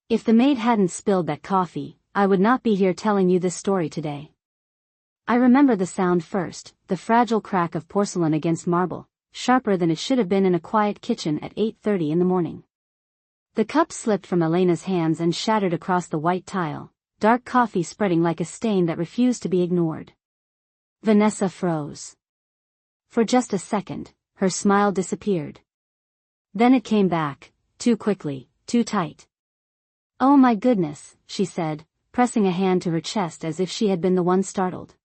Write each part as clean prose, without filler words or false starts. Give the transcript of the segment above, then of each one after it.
If the maid hadn't spilled that coffee, I would not be here telling you this story today. I remember the sound first, the fragile crack of porcelain against marble, sharper than it should have been in a quiet kitchen at 8:30 in the morning. The cup slipped from Elena's hands and shattered across the white tile, dark coffee spreading like a stain that refused to be ignored. Vanessa froze. For just a second, her smile disappeared. Then it came back, too quickly, too tight. "Oh my goodness," she said, pressing a hand to her chest as if she had been the one startled.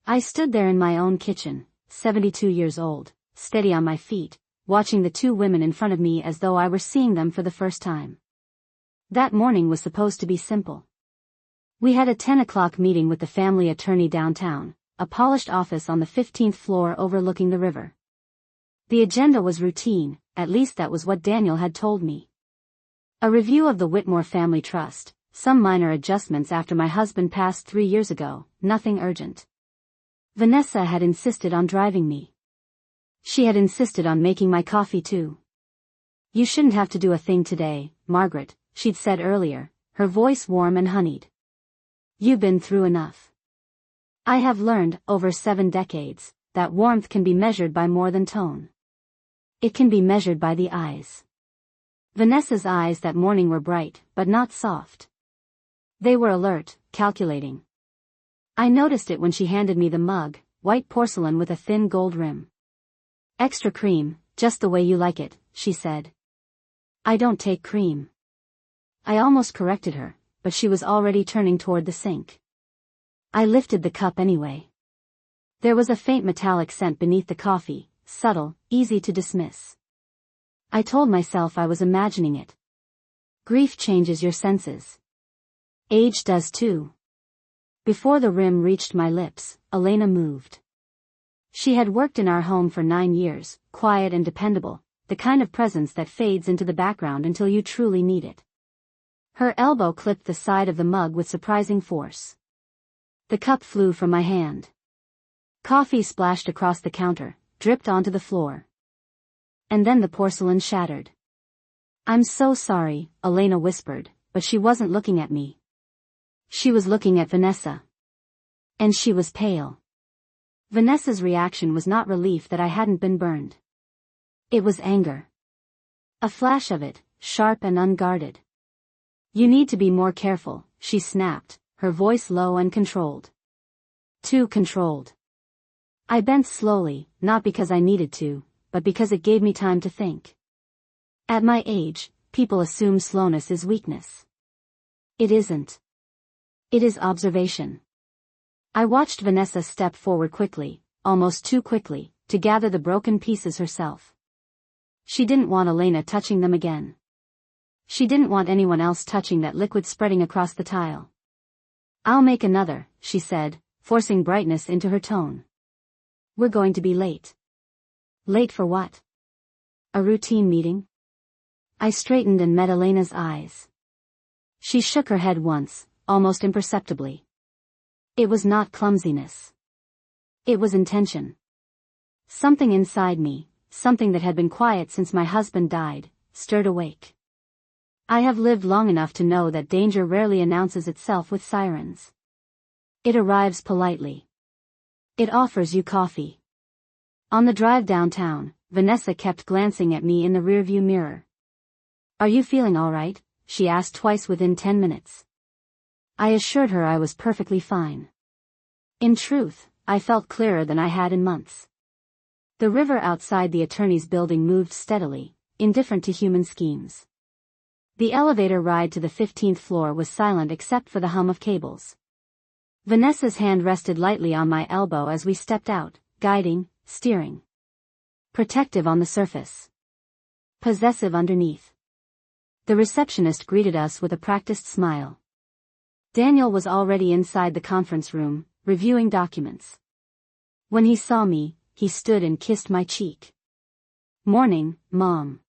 I stood there in my own kitchen, 72 years old, steady on my feet, watching the two women in front of me as though I were seeing them for the first time. That morning was supposed to be simple. We had a 10 o'clock meeting with the family attorney downtown, a polished office on the 15th floor overlooking the river. The agenda was routine, at least that was what Daniel had told me. A review of the Whitmore family trust, some minor adjustments after my husband passed 3 years ago, nothing urgent. Vanessa had insisted on driving me. She had insisted on making my coffee too. "You shouldn't have to do a thing today, Margaret," she'd said earlier, her voice warm and honeyed. "You've been through enough." I have learned, over 7 decades, that warmth can be measured by more than tone. It can be measured by the eyes. Vanessa's eyes that morning were bright, but not soft. They were alert, calculating. I noticed it when she handed me the mug, white porcelain with a thin gold rim. "Extra cream, just the way you like it," she said. "I don't take cream." I almost corrected her, but she was already turning toward the sink. I lifted the cup anyway. There was a faint metallic scent beneath the coffee, subtle, easy to dismiss. I told myself I was imagining it. Grief changes your senses. Age does too. Before the rim reached my lips, Elena moved. She had worked in our home for 9 years, quiet and dependable, the kind of presence that fades into the background until you truly need it. Her elbow clipped the side of the mug with surprising force. The cup flew from my hand. Coffee splashed across the counter, dripped onto the floor. And then the porcelain shattered. "I'm so sorry," Elena whispered, but she wasn't looking at me. She was looking at Vanessa. And she was pale. Vanessa's reaction was not relief that I hadn't been burned. It was anger. A flash of it, sharp and unguarded. "You need to be more careful," she snapped, her voice low and controlled. Too controlled. I bent slowly, not because I needed to, but because it gave me time to think. At my age, people assume slowness is weakness. It isn't. It is observation. I watched Vanessa step forward quickly, almost too quickly, to gather the broken pieces herself. She didn't want Elena touching them again. She didn't want anyone else touching that liquid spreading across the tile. "I'll make another," she said, forcing brightness into her tone. "We're going to be late." "Late for what? A routine meeting?" I straightened and met Elena's eyes. She shook her head once, almost imperceptibly. It was not clumsiness. It was intention. Something inside me, something that had been quiet since my husband died, stirred awake. I have lived long enough to know that danger rarely announces itself with sirens. It arrives politely. It offers you coffee. On the drive downtown, Vanessa kept glancing at me in the rearview mirror. "Are you feeling all right?" she asked twice within 10 minutes. I assured her I was perfectly fine. In truth, I felt clearer than I had in months. The river outside the attorney's building moved steadily, indifferent to human schemes. The elevator ride to the 15th floor was silent except for the hum of cables. Vanessa's hand rested lightly on my elbow as we stepped out, guiding, steering. Protective on the surface. Possessive underneath. The receptionist greeted us with a practiced smile. Daniel was already inside the conference room, reviewing documents. When he saw me, he stood and kissed my cheek. "Morning, Mom.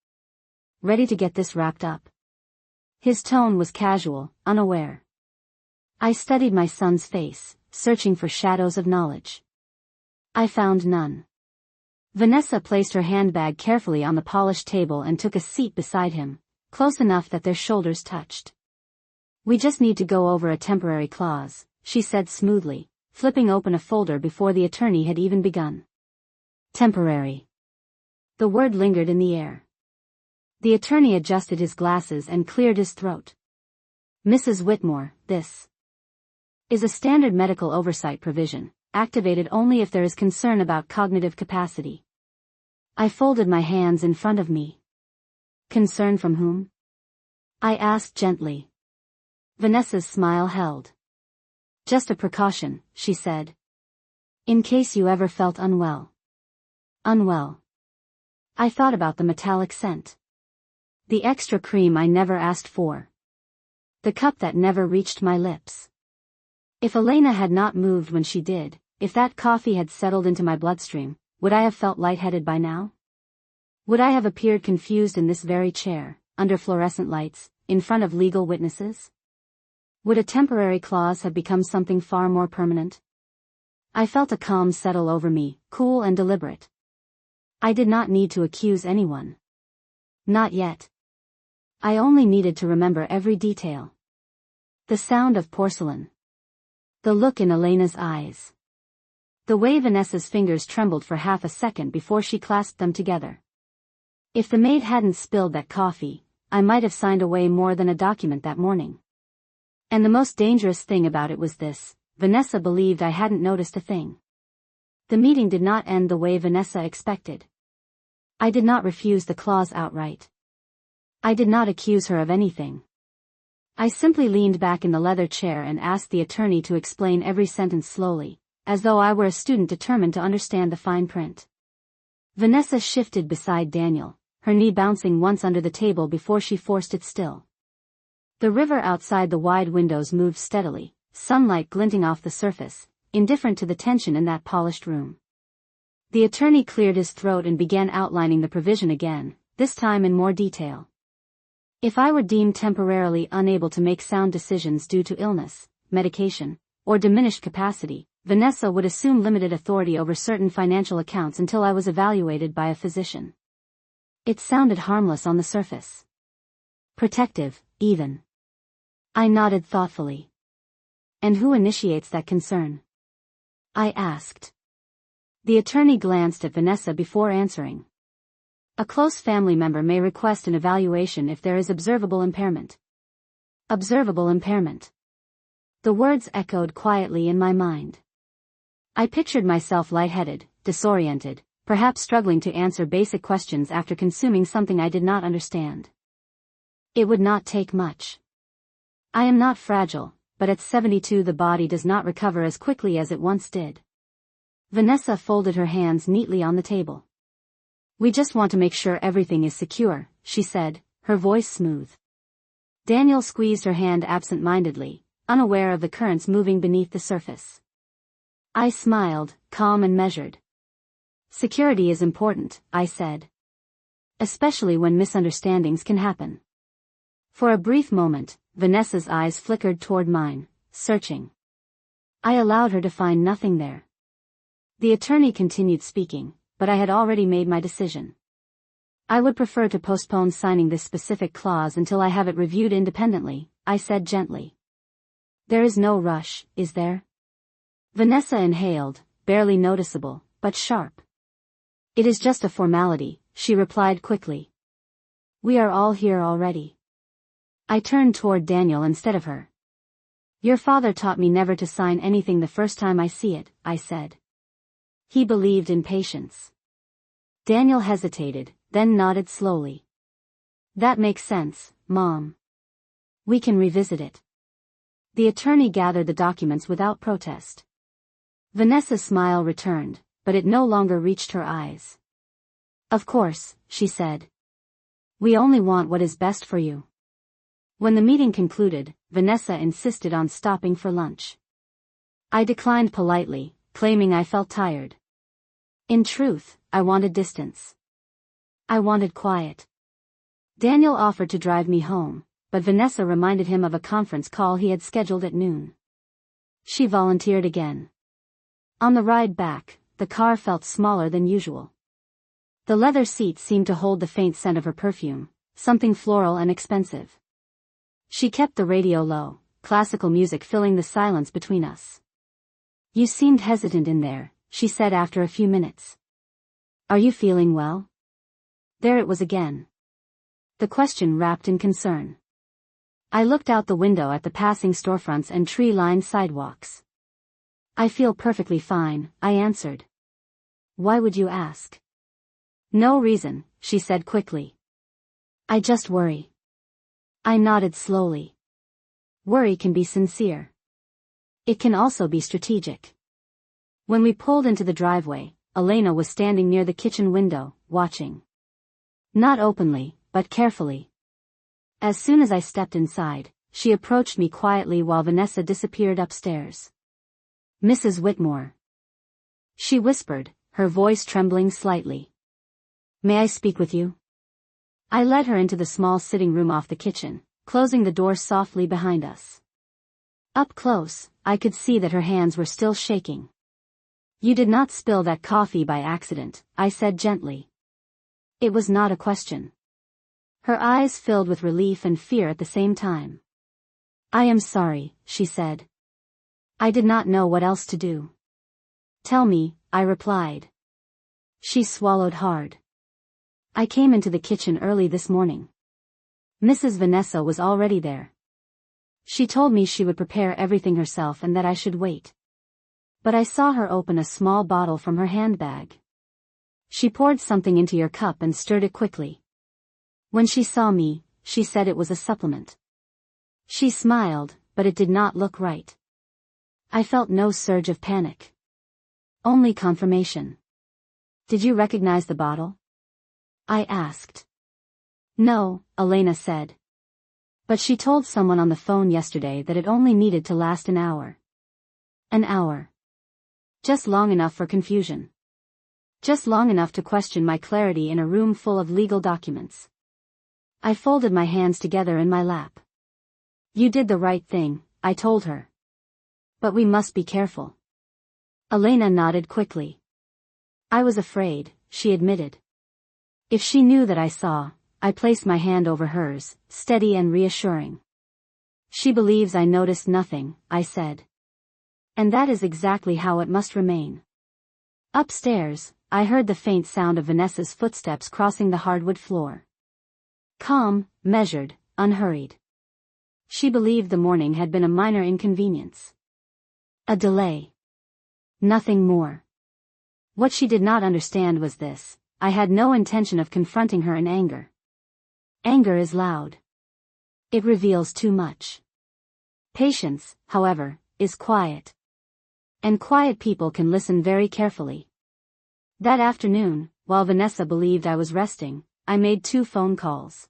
Ready to get this wrapped up?" His tone was casual, unaware. I studied my son's face, searching for shadows of knowledge. I found none. Vanessa placed her handbag carefully on the polished table and took a seat beside him, close enough that their shoulders touched. We just need to go over a temporary clause, she said smoothly, flipping open a folder before the attorney had even begun. Temporary. The word lingered in the air. The attorney adjusted his glasses and cleared his throat. Mrs. Whitmore, this is a standard medical oversight provision, activated only if there is concern about cognitive capacity. I folded my hands in front of me. Concern from whom? I asked gently. Vanessa's smile held. Just a precaution, she said. In case you ever felt unwell. Unwell. I thought about the metallic scent. The extra cream I never asked for. The cup that never reached my lips. If Elena had not moved when she did, if that coffee had settled into my bloodstream, would I have felt lightheaded by now? Would I have appeared confused in this very chair, under fluorescent lights, in front of legal witnesses? Would a temporary clause have become something far more permanent? I felt a calm settle over me, cool and deliberate. I did not need to accuse anyone. Not yet. I only needed to remember every detail. The sound of porcelain. The look in Elena's eyes. The way Vanessa's fingers trembled for half a second before she clasped them together. If the maid hadn't spilled that coffee, I might have signed away more than a document that morning. And the most dangerous thing about it was this: Vanessa believed I hadn't noticed a thing. The meeting did not end the way Vanessa expected. I did not refuse the clause outright. I did not accuse her of anything. I simply leaned back in the leather chair and asked the attorney to explain every sentence slowly, as though I were a student determined to understand the fine print. Vanessa shifted beside Daniel, her knee bouncing once under the table before she forced it still. The river outside the wide windows moved steadily, sunlight glinting off the surface, indifferent to the tension in that polished room. The attorney cleared his throat and began outlining the provision again, this time in more detail. If I were deemed temporarily unable to make sound decisions due to illness, medication, or diminished capacity, Vanessa would assume limited authority over certain financial accounts until I was evaluated by a physician. It sounded harmless on the surface. Protective, even. I nodded thoughtfully. And who initiates that concern? I asked. The attorney glanced at Vanessa before answering. A close family member may request an evaluation if there is observable impairment. Observable impairment. The words echoed quietly in my mind. I pictured myself lightheaded, disoriented, perhaps struggling to answer basic questions after consuming something I did not understand. It would not take much. I am not fragile, but at 72 the body does not recover as quickly as it once did. Vanessa folded her hands neatly on the table. We just want to make sure everything is secure, she said, her voice smooth. Daniel squeezed her hand absent-mindedly, unaware of the currents moving beneath the surface. I smiled, calm and measured. Security is important, I said. Especially when misunderstandings can happen. For a brief moment, Vanessa's eyes flickered toward mine, searching. I allowed her to find nothing there. The attorney continued speaking, but I had already made my decision. I would prefer to postpone signing this specific clause until I have it reviewed independently, I said gently. There is no rush, is there? Vanessa inhaled, barely noticeable, but sharp. It is just a formality, she replied quickly. We are all here already. I turned toward Daniel instead of her. Your father taught me never to sign anything the first time I see it, I said. He believed in patience. Daniel hesitated, then nodded slowly. That makes sense, Mom. We can revisit it. The attorney gathered the documents without protest. Vanessa's smile returned, but it no longer reached her eyes. Of course, she said. We only want what is best for you. When the meeting concluded, Vanessa insisted on stopping for lunch. I declined politely, claiming I felt tired. In truth, I wanted distance. I wanted quiet. Daniel offered to drive me home, but Vanessa reminded him of a conference call he had scheduled at noon. She volunteered again. On the ride back, the car felt smaller than usual. The leather seat seemed to hold the faint scent of her perfume, something floral and expensive. She kept the radio low, classical music filling the silence between us. You seemed hesitant in there, she said after a few minutes. Are you feeling well? There it was again. The question wrapped in concern. I looked out the window at the passing storefronts and tree-lined sidewalks. I feel perfectly fine, I answered. Why would you ask? No reason, she said quickly. I just worry. I nodded slowly. Worry can be sincere. It can also be strategic. When we pulled into the driveway, Elena was standing near the kitchen window, watching. Not openly, but carefully. As soon as I stepped inside, she approached me quietly while Vanessa disappeared upstairs. Mrs. Whitmore. She whispered, her voice trembling slightly. May I speak with you? I led her into the small sitting room off the kitchen, closing the door softly behind us. Up close, I could see that her hands were still shaking. You did not spill that coffee by accident, I said gently. It was not a question. Her eyes filled with relief and fear at the same time. I am sorry, she said. I did not know what else to do. Tell me, I replied. She swallowed hard. I came into the kitchen early this morning. Mrs. Vanessa was already there. She told me she would prepare everything herself and that I should wait. But I saw her open a small bottle from her handbag. She poured something into your cup and stirred it quickly. When she saw me, she said it was a supplement. She smiled, but it did not look right. I felt no surge of panic. Only confirmation. Did you recognize the bottle? I asked. No, Elena said. But she told someone on the phone yesterday that it only needed to last an hour. An hour. Just long enough for confusion. Just long enough to question my clarity in a room full of legal documents. I folded my hands together in my lap. You did the right thing, I told her. But we must be careful. Elena nodded quickly. I was afraid, she admitted. If she knew that I saw, I placed my hand over hers, steady and reassuring. She believes I noticed nothing, I said. And that is exactly how it must remain. Upstairs, I heard the faint sound of Vanessa's footsteps crossing the hardwood floor. Calm, measured, unhurried. She believed the morning had been a minor inconvenience. A delay. Nothing more. What she did not understand was this: I had no intention of confronting her in anger. Anger is loud. It reveals too much. Patience, however, is quiet. And quiet people can listen very carefully. That afternoon, while Vanessa believed I was resting, I made 2 phone calls.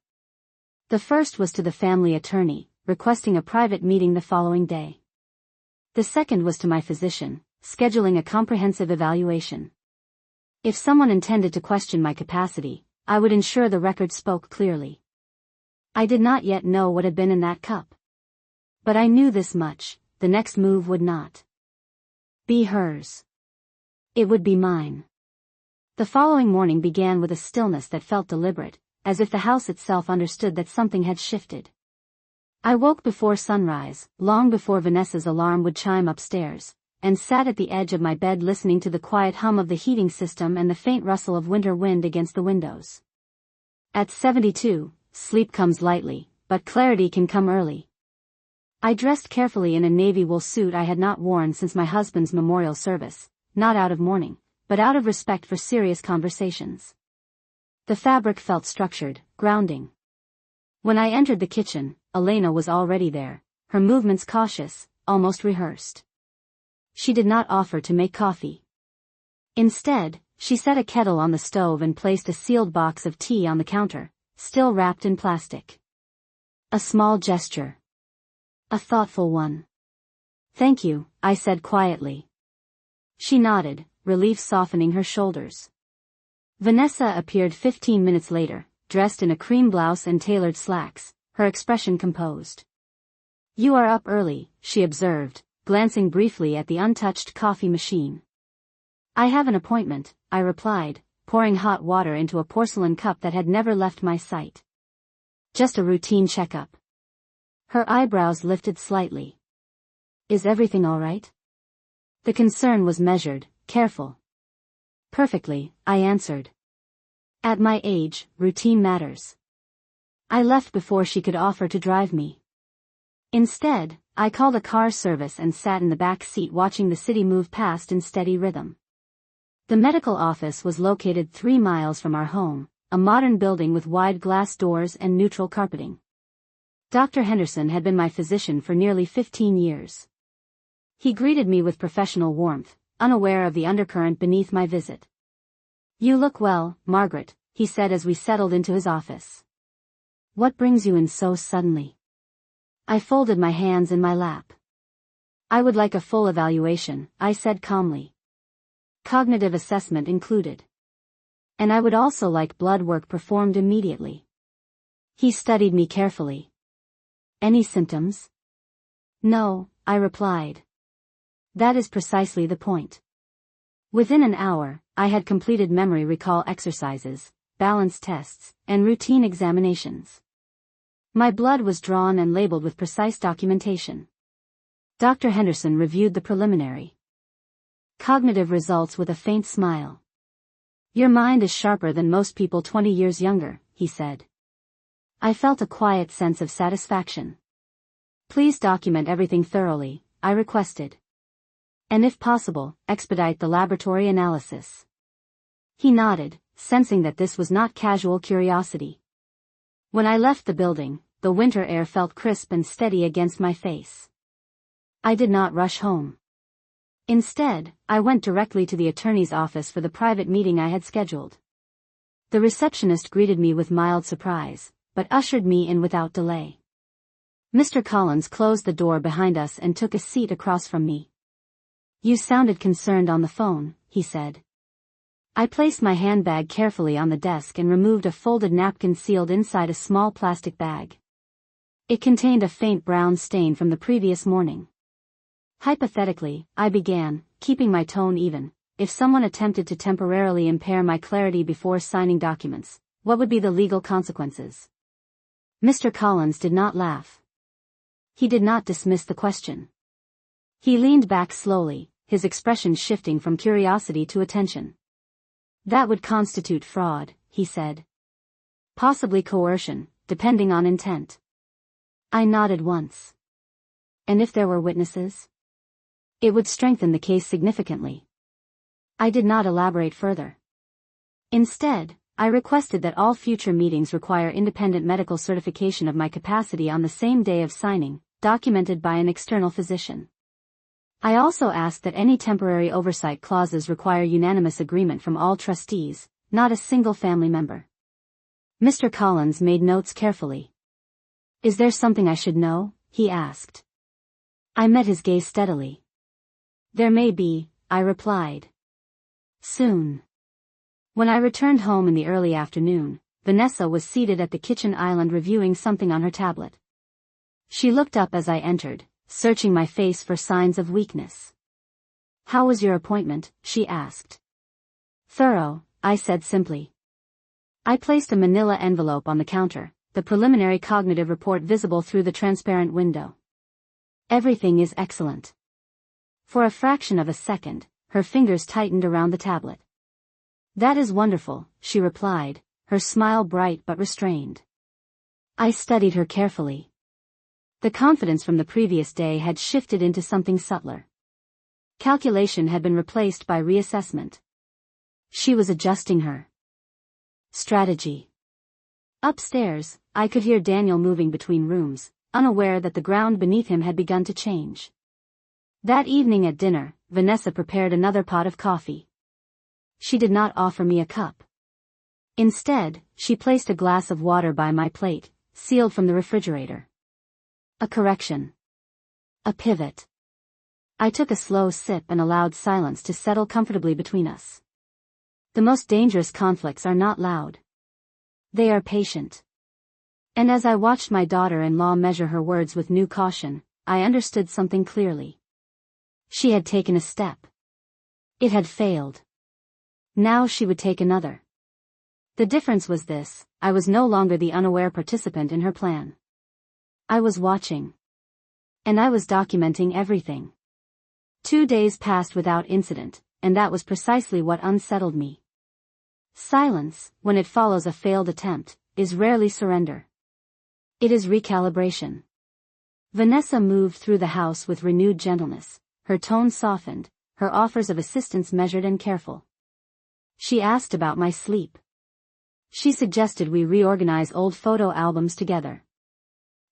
The first was to the family attorney, requesting a private meeting the following day. The second was to my physician, scheduling a comprehensive evaluation. If someone intended to question my capacity, I would ensure the record spoke clearly. I did not yet know what had been in that cup. But I knew this much: the next move would not be hers. It would be mine. The following morning began with a stillness that felt deliberate, as if the house itself understood that something had shifted. I woke before sunrise, long before Vanessa's alarm would chime upstairs, and sat at the edge of my bed listening to the quiet hum of the heating system and the faint rustle of winter wind against the windows. At 72, sleep comes lightly, but clarity can come early. I dressed carefully in a navy wool suit I had not worn since my husband's memorial service, not out of mourning, but out of respect for serious conversations. The fabric felt structured, grounding. When I entered the kitchen, Elena was already there, her movements cautious, almost rehearsed. She did not offer to make coffee. Instead, she set a kettle on the stove and placed a sealed box of tea on the counter, still wrapped in plastic. A small gesture. A thoughtful one. Thank you, I said quietly. She nodded, relief softening her shoulders. Vanessa appeared 15 minutes later, dressed in a cream blouse and tailored slacks, her expression composed. You are up early, she observed, glancing briefly at the untouched coffee machine. I have an appointment, I replied, pouring hot water into a porcelain cup that had never left my sight. Just a routine checkup. Her eyebrows lifted slightly. Is everything all right? The concern was measured, careful. Perfectly, I answered. At my age, routine matters. I left before she could offer to drive me. Instead, I called a car service and sat in the back seat watching the city move past in steady rhythm. The medical office was located 3 miles from our home, a modern building with wide glass doors and neutral carpeting. Dr. Henderson had been my physician for nearly 15 years. He greeted me with professional warmth, unaware of the undercurrent beneath my visit. You look well, Margaret, he said as we settled into his office. What brings you in so suddenly? I folded my hands in my lap. I would like a full evaluation, I said calmly. Cognitive assessment included. And I would also like blood work performed immediately. He studied me carefully. Any symptoms? No, I replied. That is precisely the point. Within an hour, I had completed memory recall exercises, balance tests, and routine examinations. My blood was drawn and labeled with precise documentation. Dr. Henderson reviewed the preliminary cognitive results with a faint smile. Your mind is sharper than most people 20 years younger, he said. I felt a quiet sense of satisfaction. Please document everything thoroughly, I requested. And if possible, expedite the laboratory analysis. He nodded, sensing that this was not casual curiosity. When I left the building, the winter air felt crisp and steady against my face. I did not rush home. Instead, I went directly to the attorney's office for the private meeting I had scheduled. The receptionist greeted me with mild surprise, but ushered me in without delay. Mr. Collins closed the door behind us and took a seat across from me. You sounded concerned on the phone, he said. I placed my handbag carefully on the desk and removed a folded napkin sealed inside a small plastic bag. It contained a faint brown stain from the previous morning. Hypothetically, I began, keeping my tone even, if someone attempted to temporarily impair my clarity before signing documents, what would be the legal consequences? Mr. Collins did not laugh. He did not dismiss the question. He leaned back slowly, his expression shifting from curiosity to attention. That would constitute fraud, he said. Possibly coercion, depending on intent. I nodded once. And if there were witnesses? It would strengthen the case significantly. I did not elaborate further. Instead, I requested that all future meetings require independent medical certification of my capacity on the same day of signing, documented by an external physician. I also asked that any temporary oversight clauses require unanimous agreement from all trustees, not a single family member. Mr. Collins made notes carefully. Is there something I should know? He asked. I met his gaze steadily. There may be, I replied. Soon. When I returned home in the early afternoon, Vanessa was seated at the kitchen island reviewing something on her tablet. She looked up as I entered, searching my face for signs of weakness. How was your appointment? She asked. Thorough, I said simply. I placed a manila envelope on the counter, the preliminary cognitive report visible through the transparent window. Everything is excellent. For a fraction of a second, her fingers tightened around the tablet. That is wonderful, she replied, her smile bright but restrained. I studied her carefully. The confidence from the previous day had shifted into something subtler. Calculation had been replaced by reassessment. She was adjusting her strategy. Upstairs, I could hear Daniel moving between rooms, unaware that the ground beneath him had begun to change. That evening at dinner, Vanessa prepared another pot of coffee. She did not offer me a cup. Instead, she placed a glass of water by my plate, sealed from the refrigerator. A correction. A pivot. I took a slow sip and allowed silence to settle comfortably between us. The most dangerous conflicts are not loud. They are patient. And as I watched my daughter-in-law measure her words with new caution, I understood something clearly. She had taken a step. It had failed. Now she would take another. The difference was this: I was no longer the unaware participant in her plan. I was watching. And I was documenting everything. 2 days passed without incident, and that was precisely what unsettled me. Silence, when it follows a failed attempt, is rarely surrender. It is recalibration. Vanessa moved through the house with renewed gentleness, her tone softened, her offers of assistance measured and careful. She asked about my sleep. She suggested we reorganize old photo albums together.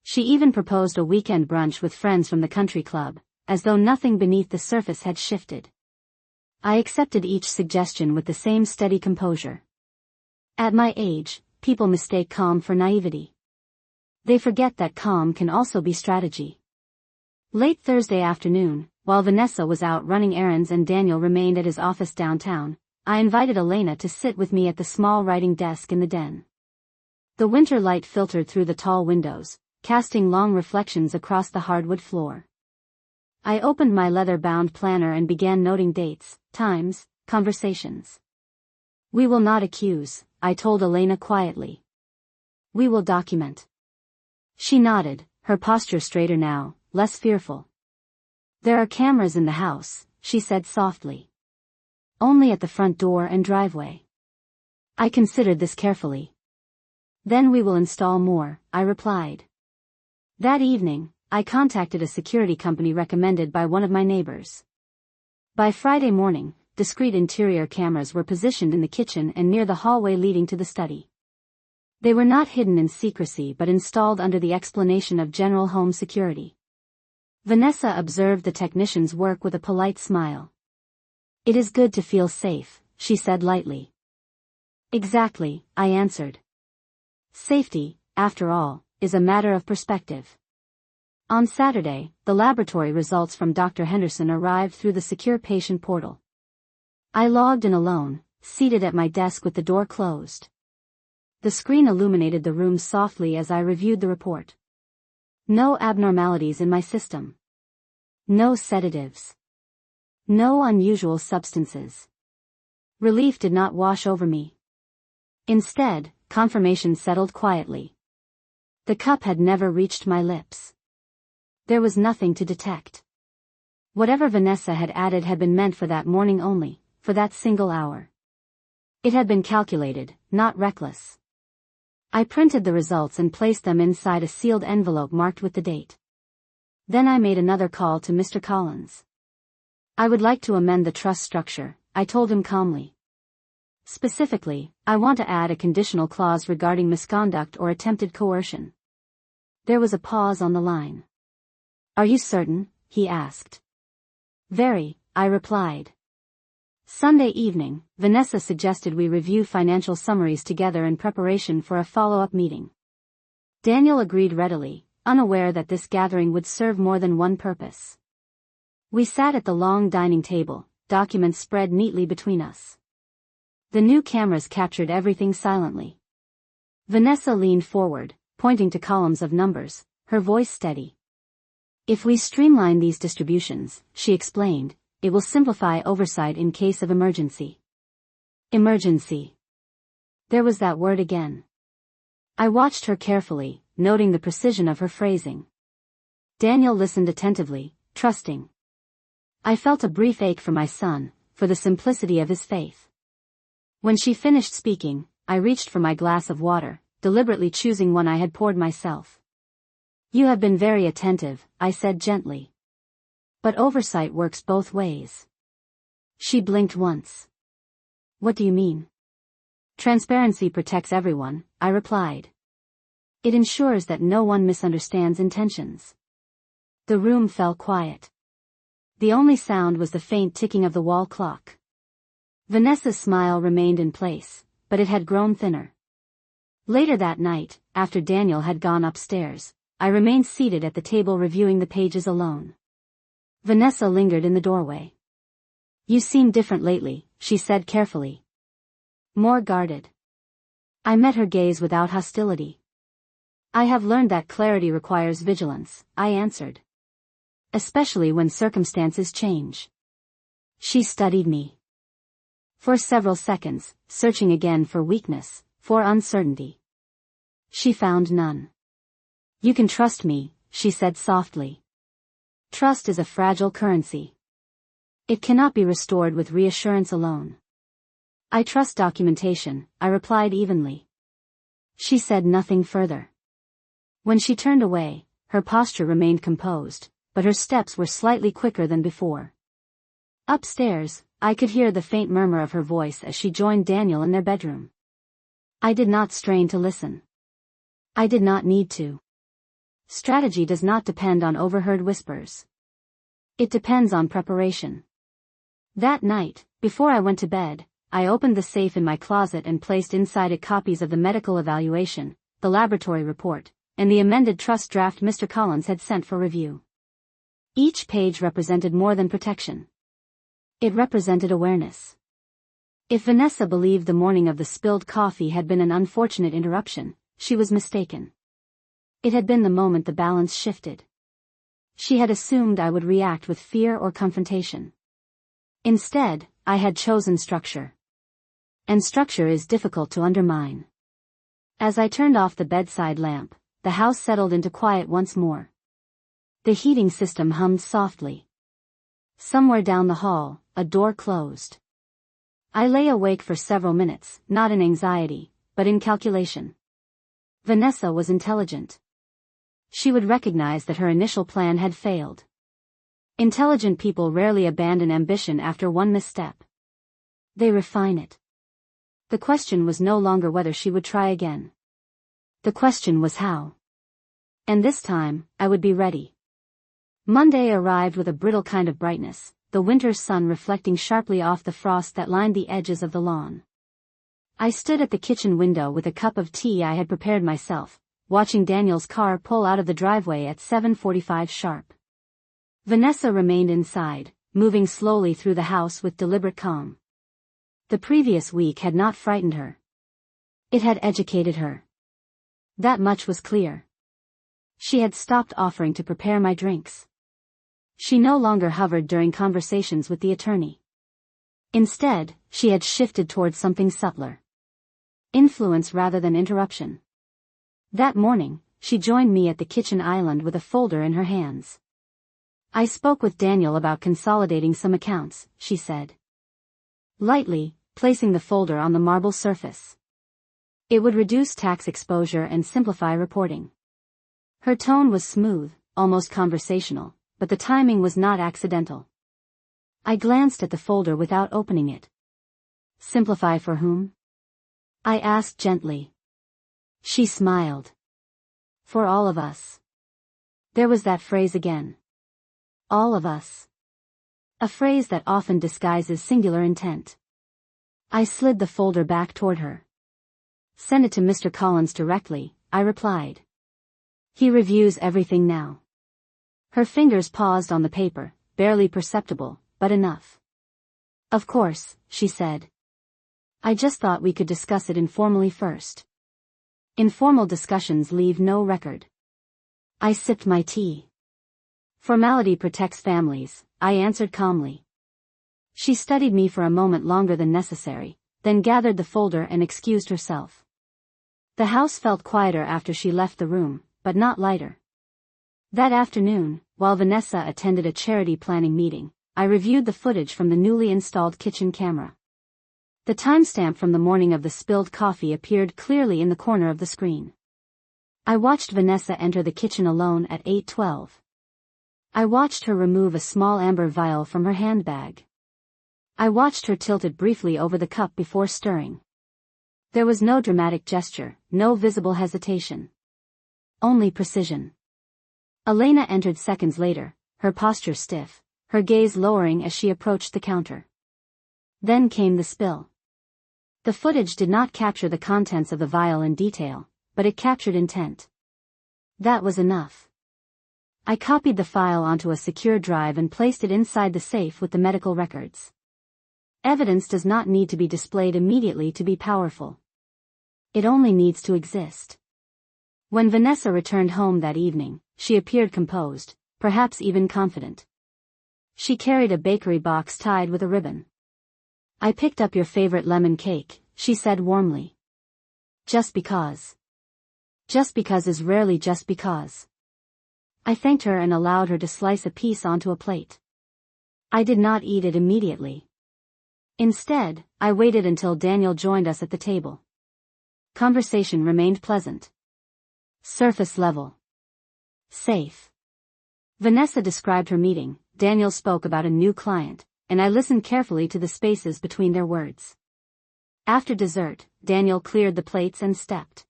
She even proposed a weekend brunch with friends from the country club, as though nothing beneath the surface had shifted. I accepted each suggestion with the same steady composure. At my age, people mistake calm for naivety. They forget that calm can also be strategy. Late Thursday afternoon, while Vanessa was out running errands and Daniel remained at his office downtown, I invited Elena to sit with me at the small writing desk in the den. The winter light filtered through the tall windows, casting long reflections across the hardwood floor. I opened my leather-bound planner and began noting dates, times, conversations. We will not accuse, I told Elena quietly. We will document. She nodded, her posture straighter now, less fearful. There are cameras in the house, she said softly. Only at the front door and driveway. I considered this carefully. Then we will install more, I replied. That evening, I contacted a security company recommended by one of my neighbors. By Friday morning, discrete interior cameras were positioned in the kitchen and near the hallway leading to the study. They were not hidden in secrecy but installed under the explanation of general home security. Vanessa observed the technicians' work with a polite smile. It is good to feel safe, she said lightly. Exactly, I answered. Safety, after all, is a matter of perspective. On Saturday, the laboratory results from Dr. Henderson arrived through the secure patient portal. I logged in alone, seated at my desk with the door closed. The screen illuminated the room softly as I reviewed the report. No abnormalities in my system. No sedatives. No unusual substances. Relief did not wash over me. Instead, confirmation settled quietly. The cup had never reached my lips. There was nothing to detect. Whatever Vanessa had added had been meant for that morning only, for that single hour. It had been calculated, not reckless. I printed the results and placed them inside a sealed envelope marked with the date. Then I made another call to Mr. Collins. I would like to amend the trust structure, I told him calmly. Specifically, I want to add a conditional clause regarding misconduct or attempted coercion. There was a pause on the line. Are you certain? He asked. Very, I replied. Sunday evening, Vanessa suggested we review financial summaries together in preparation for a follow-up meeting. Daniel agreed readily, unaware that this gathering would serve more than one purpose. We sat at the long dining table, documents spread neatly between us. The new cameras captured everything silently. Vanessa leaned forward, pointing to columns of numbers, her voice steady. If we streamline these distributions, she explained, it will simplify oversight in case of emergency. Emergency. There was that word again. I watched her carefully, noting the precision of her phrasing. Daniel listened attentively, trusting. I felt a brief ache for my son, for the simplicity of his faith. When she finished speaking, I reached for my glass of water, deliberately choosing one I had poured myself. You have been very attentive, I said gently. But oversight works both ways. She blinked once. What do you mean? Transparency protects everyone, I replied. It ensures that no one misunderstands intentions. The room fell quiet. The only sound was the faint ticking of the wall clock. Vanessa's smile remained in place, but it had grown thinner. Later that night, after Daniel had gone upstairs, I remained seated at the table reviewing the pages alone. Vanessa lingered in the doorway. You seem different lately, she said carefully. More guarded. I met her gaze without hostility. I have learned that clarity requires vigilance, I answered. Especially when circumstances change. She studied me. For several seconds, searching again for weakness, for uncertainty. She found none. You can trust me, she said softly. Trust is a fragile currency. It cannot be restored with reassurance alone. I trust documentation, I replied evenly. She said nothing further. When she turned away, her posture remained composed, but her steps were slightly quicker than before. Upstairs, I could hear the faint murmur of her voice as she joined Daniel in their bedroom. I did not strain to listen. I did not need to. Strategy does not depend on overheard whispers. It depends on preparation. That night, before I went to bed, I opened the safe in my closet and placed inside it copies of the medical evaluation, the laboratory report, and the amended trust draft Mr. Collins had sent for review. Each page represented more than protection. It represented awareness. If Vanessa believed the morning of the spilled coffee had been an unfortunate interruption, she was mistaken. It had been the moment the balance shifted. She had assumed I would react with fear or confrontation. Instead, I had chosen structure. And structure is difficult to undermine. As I turned off the bedside lamp, the house settled into quiet once more. The heating system hummed softly. Somewhere down the hall, a door closed. I lay awake for several minutes, not in anxiety, but in calculation. Vanessa was intelligent. She would recognize that her initial plan had failed. Intelligent people rarely abandon ambition after one misstep. They refine it. The question was no longer whether she would try again. The question was how. And this time, I would be ready. Monday arrived with a brittle kind of brightness, the winter's sun reflecting sharply off the frost that lined the edges of the lawn. I stood at the kitchen window with a cup of tea I had prepared myself, watching Daniel's car pull out of the driveway at 7:45 sharp. Vanessa remained inside, moving slowly through the house with deliberate calm. The previous week had not frightened her. It had educated her. That much was clear. She had stopped offering to prepare my drinks. She no longer hovered during conversations with the attorney. Instead, she had shifted towards something subtler. Influence rather than interruption. That morning, she joined me at the kitchen island with a folder in her hands. I spoke with Daniel about consolidating some accounts, she said. Lightly, placing the folder on the marble surface. It would reduce tax exposure and simplify reporting. Her tone was smooth, almost conversational, but the timing was not accidental. I glanced at the folder without opening it. Simplify for whom? I asked gently. She smiled. For all of us. There was that phrase again. All of us. A phrase that often disguises singular intent. I slid the folder back toward her. Send it to Mr. Collins directly, I replied. He reviews everything now. Her fingers paused on the paper, barely perceptible, but enough. Of course, she said. I just thought we could discuss it informally first. Informal discussions leave no record. I sipped my tea. Formality protects families, I answered calmly. She studied me for a moment longer than necessary, then gathered the folder and excused herself. The house felt quieter after she left the room, but not lighter. That afternoon, while Vanessa attended a charity planning meeting, I reviewed the footage from the newly installed kitchen camera. The timestamp from the morning of the spilled coffee appeared clearly in the corner of the screen. I watched Vanessa enter the kitchen alone at 8:12. I watched her remove a small amber vial from her handbag. I watched her tilt it briefly over the cup before stirring. There was no dramatic gesture, no visible hesitation. Only precision. Elena entered seconds later, her posture stiff, her gaze lowering as she approached the counter. Then came the spill. The footage did not capture the contents of the vial in detail, but it captured intent. That was enough. I copied the file onto a secure drive and placed it inside the safe with the medical records. Evidence does not need to be displayed immediately to be powerful. It only needs to exist. When Vanessa returned home that evening, she appeared composed, perhaps even confident. She carried a bakery box tied with a ribbon. I picked up your favorite lemon cake, she said warmly. Just because. Just because is rarely just because. I thanked her and allowed her to slice a piece onto a plate. I did not eat it immediately. Instead, I waited until Daniel joined us at the table. Conversation remained pleasant. Surface level. Safe. Vanessa described her meeting, Daniel spoke about a new client, and I listened carefully to the spaces between their words. After dessert, Daniel cleared the plates and stepped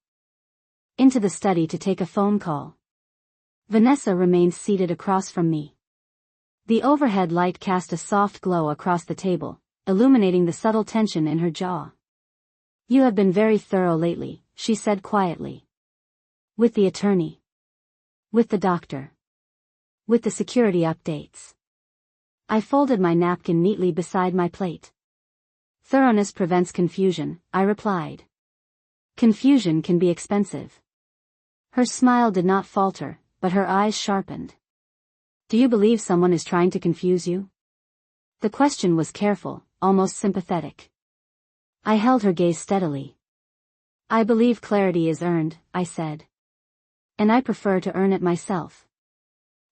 into the study to take a phone call. Vanessa remained seated across from me. The overhead light cast a soft glow across the table, illuminating the subtle tension in her jaw. You have been very thorough lately, she said quietly. With the attorney. With the doctor. With the security updates. I folded my napkin neatly beside my plate. Thoroughness prevents confusion, I replied. Confusion can be expensive. Her smile did not falter, but her eyes sharpened. Do you believe someone is trying to confuse you? The question was careful, almost sympathetic. I held her gaze steadily. I believe clarity is earned, I said. And I prefer to earn it myself.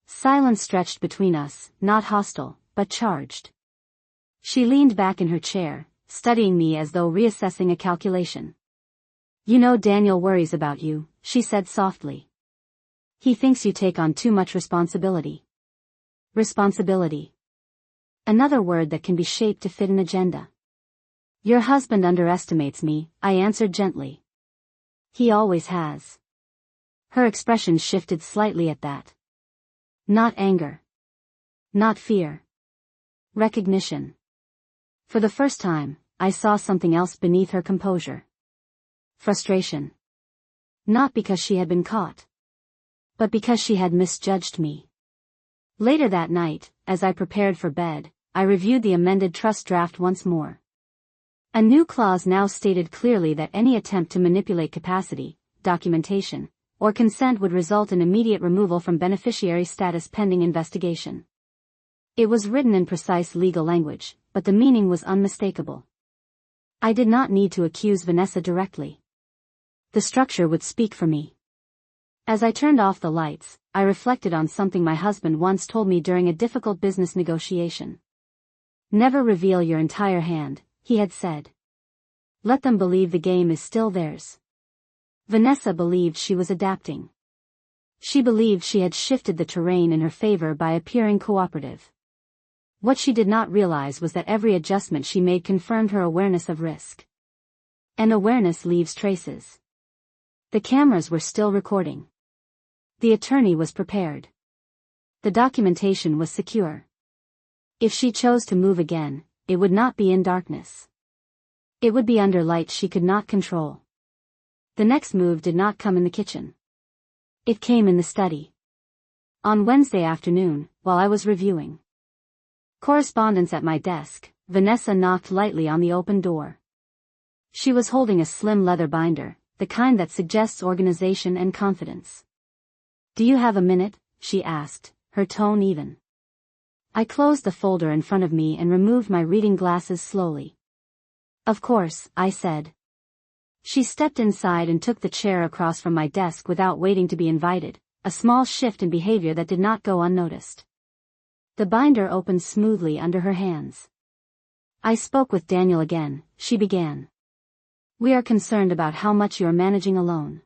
Silence stretched between us, not hostile, but charged. She leaned back in her chair, studying me as though reassessing a calculation. You know Daniel worries about you, she said softly. He thinks you take on too much responsibility. Responsibility. Another word that can be shaped to fit an agenda. Your husband underestimates me, I answered gently. He always has. Her expression shifted slightly at that. Not anger. Not fear. Recognition. For the first time, I saw something else beneath her composure. Frustration. Not because she had been caught, but because she had misjudged me. Later that night, as I prepared for bed, I reviewed the amended trust draft once more. A new clause now stated clearly that any attempt to manipulate capacity, documentation, or consent would result in immediate removal from beneficiary status pending investigation. It was written in precise legal language, but the meaning was unmistakable. I did not need to accuse Vanessa directly. The structure would speak for me. As I turned off the lights, I reflected on something my husband once told me during a difficult business negotiation. Never reveal your entire hand, he had said. Let them believe the game is still theirs. Vanessa believed she was adapting. She believed she had shifted the terrain in her favor by appearing cooperative. What she did not realize was that every adjustment she made confirmed her awareness of risk. And awareness leaves traces. The cameras were still recording. The attorney was prepared. The documentation was secure. If she chose to move again, it would not be in darkness. It would be under light she could not control. The next move did not come in the kitchen. It came in the study. On Wednesday afternoon, while I was reviewing correspondence at my desk, Vanessa knocked lightly on the open door. She was holding a slim leather binder, the kind that suggests organization and confidence. Do you have a minute? She asked, her tone even. I closed the folder in front of me and removed my reading glasses slowly. Of course, I said. She stepped inside and took the chair across from my desk without waiting to be invited, a small shift in behavior that did not go unnoticed. The binder opened smoothly under her hands. I spoke with Daniel again, she began. We are concerned about how much you are managing alone.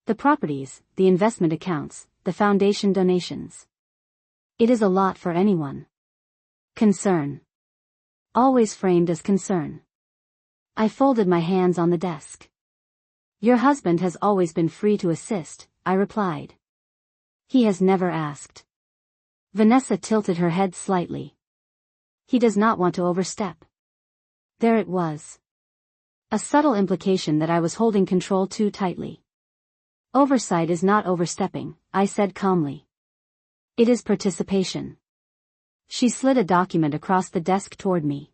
The properties, the investment accounts, the foundation donations. It is a lot for anyone. Concern. Always framed as concern. I folded my hands on the desk. Your husband has always been free to assist, I replied. He has never asked. Vanessa tilted her head slightly. He does not want to overstep. There it was. A subtle implication that I was holding control too tightly. Oversight is not overstepping, I said calmly. It is participation. She slid a document across the desk toward me.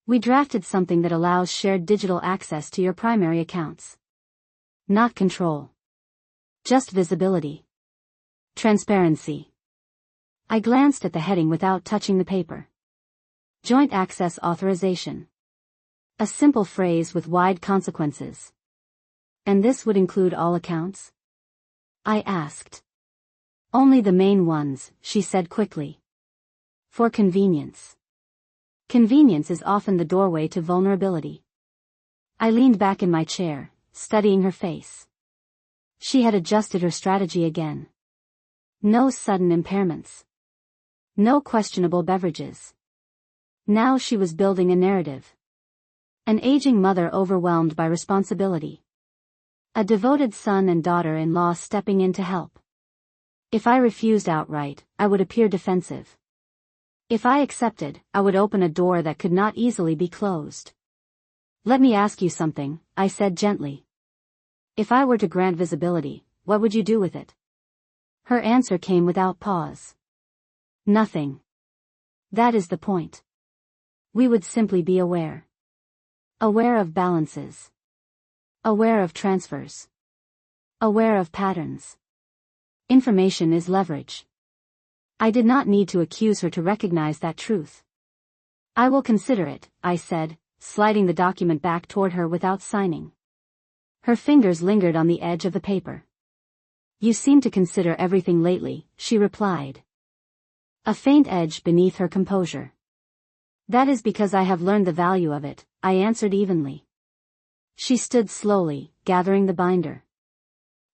We drafted something that allows shared digital access to your primary accounts. Not control. Just visibility. Transparency. I glanced at the heading without touching the paper. Joint access authorization. A simple phrase with wide consequences. And this would include all accounts? I asked. Only the main ones, she said quickly. For convenience. Convenience is often the doorway to vulnerability. I leaned back in my chair, studying her face. She had adjusted her strategy again. No sudden impairments. No questionable beverages. Now she was building a narrative. An aging mother overwhelmed by responsibility. A devoted son and daughter-in-law stepping in to help. If I refused outright, I would appear defensive. If I accepted, I would open a door that could not easily be closed. Let me ask you something, I said gently. If I were to grant visibility, what would you do with it? Her answer came without pause. Nothing. That is the point. We would simply be aware. Aware of balances. Aware of transfers. Aware of patterns. Information is leverage. I did not need to accuse her to recognize that truth. I will consider it, I said, sliding the document back toward her without signing. Her fingers lingered on the edge of the paper. You seem to consider everything lately, she replied. A faint edge beneath her composure. That is because I have learned the value of it, I answered evenly. She stood slowly, gathering the binder.